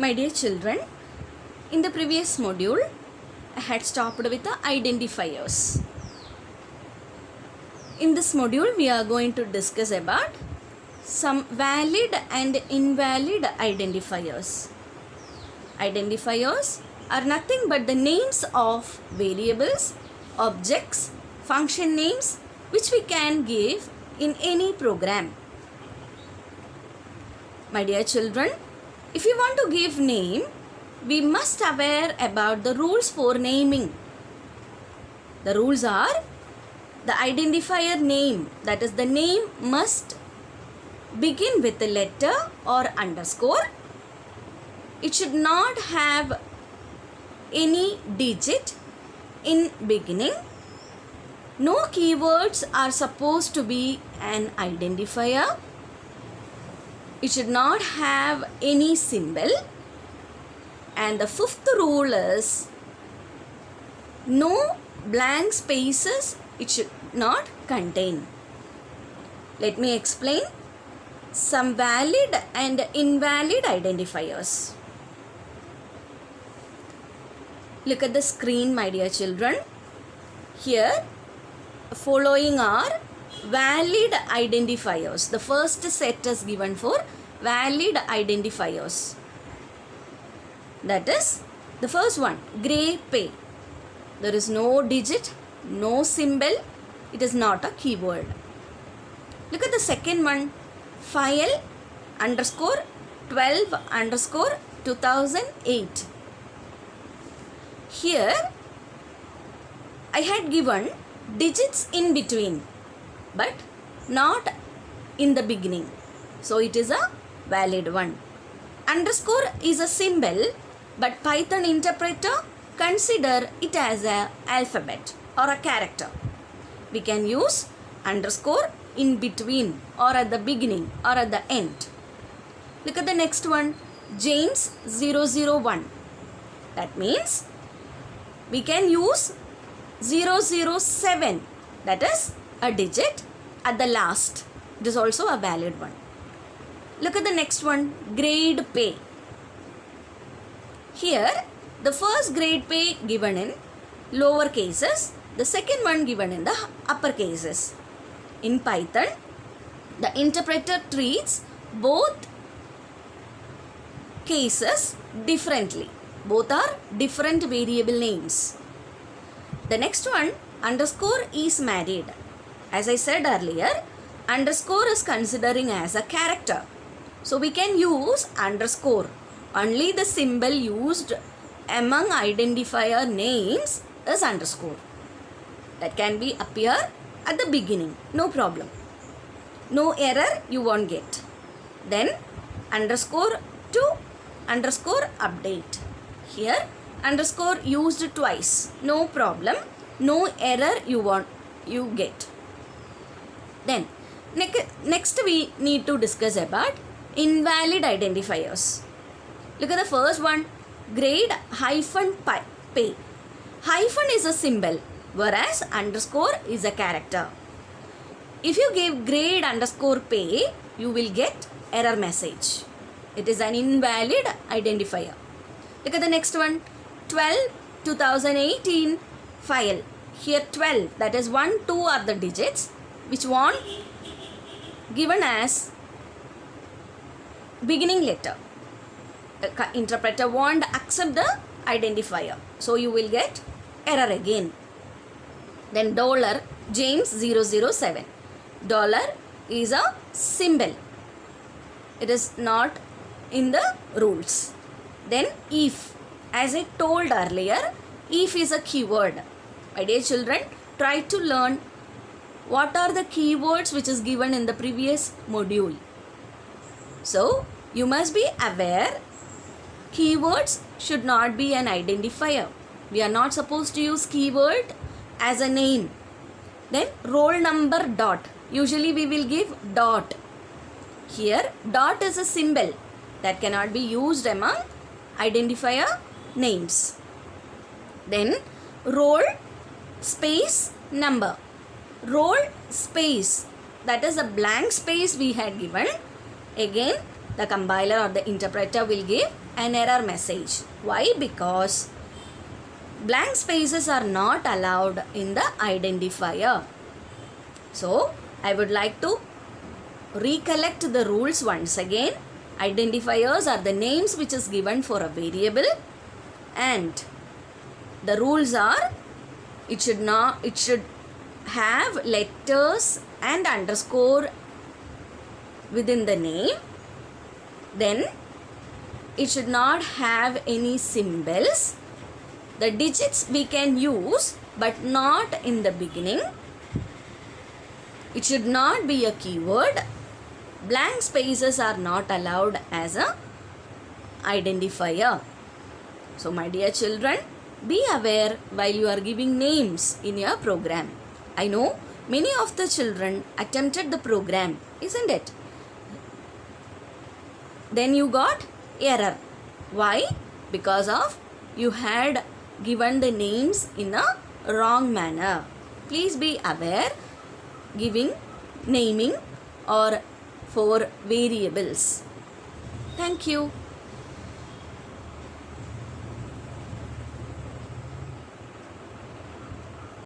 My dear children, in the previous module, I had stopped with the identifiers. In this module, we are going to discuss about some valid and invalid identifiers. Identifiers are nothing but the names of variables, objects, function names which we can give in any program. My dear children, if you want to give name, we must aware about the rules for naming. The rules are the identifier name, that is the name must begin with a letter or underscore. It should not have any digit in beginning. No keywords are supposed to be an identifier. It should not have any symbol. And the fifth rule is no blank spaces it should not contain. Let me explain some valid and invalid identifiers. Look at the screen, my dear children. Here, following are valid identifiers. The first set is given for valid identifiers. That is the first one, grey pay. There is no digit, no symbol. It is not a keyword. Look at the second one, file underscore 12 underscore 2008. Here I had given digits in between but not in the beginning. So it is a valid one. Underscore is a symbol but Python interpreter consider it as an alphabet or a character. We can use underscore in between or at the beginning or at the end. Look at the next one, James 001. That means we can use 007, that is a digit at the last. It is also a valid one. Look at the next one, grade pay. Here the first grade pay given in lower cases, the second one given in the upper cases. In Python, the interpreter treats both cases differently. Both are different variable names. The next one, underscore is married. As I said earlier, underscore is considering as a character. So we can use underscore. Only the symbol used among identifier names is underscore. That can be appear at the beginning. No problem. No error you won't get. Then underscore to underscore update. Here underscore used twice. No problem. No error you get. Then next we need to discuss about invalid identifiers. Look at the first one, grade hyphen pay. Hyphen is a symbol whereas underscore is a character. If you give grade underscore pay, you will get error message. It is an invalid identifier. Look at the next one, 12 2018 file. Here 12, that is 1, 2 are the digits which one given as beginning letter. The interpreter won't accept the identifier. So you will get error again. Then dollar James 007. Dollar is a symbol. It is not in the rules. Then if, as I told earlier, if is a keyword. My dear children, try to learn what are the keywords which is given in the previous module. So you must be aware keywords should not be an identifier. We are not supposed to use keyword as a name. Then roll number dot. Usually we will give dot. Here dot is a symbol that cannot be used among identifier names. Then roll space number. Roll space, that is a blank space we had given. Again the compiler or the interpreter will give an error message. Why? Because blank spaces are not allowed in the identifier. So I would like to recollect the rules once again. Identifiers are the names which is given for a variable, and the rules are it should have letters and underscore within the name. Then it should not have any symbols. The digits we can use but not in the beginning. It should not be a keyword. Blank spaces are not allowed as a identifier. So my dear children, be aware while you are giving names in your program. I know many of the children attempted the program, isn't it? Then you got error. Why? Because of you had given the names in a wrong manner. Please be aware giving naming or for variables. Thank you.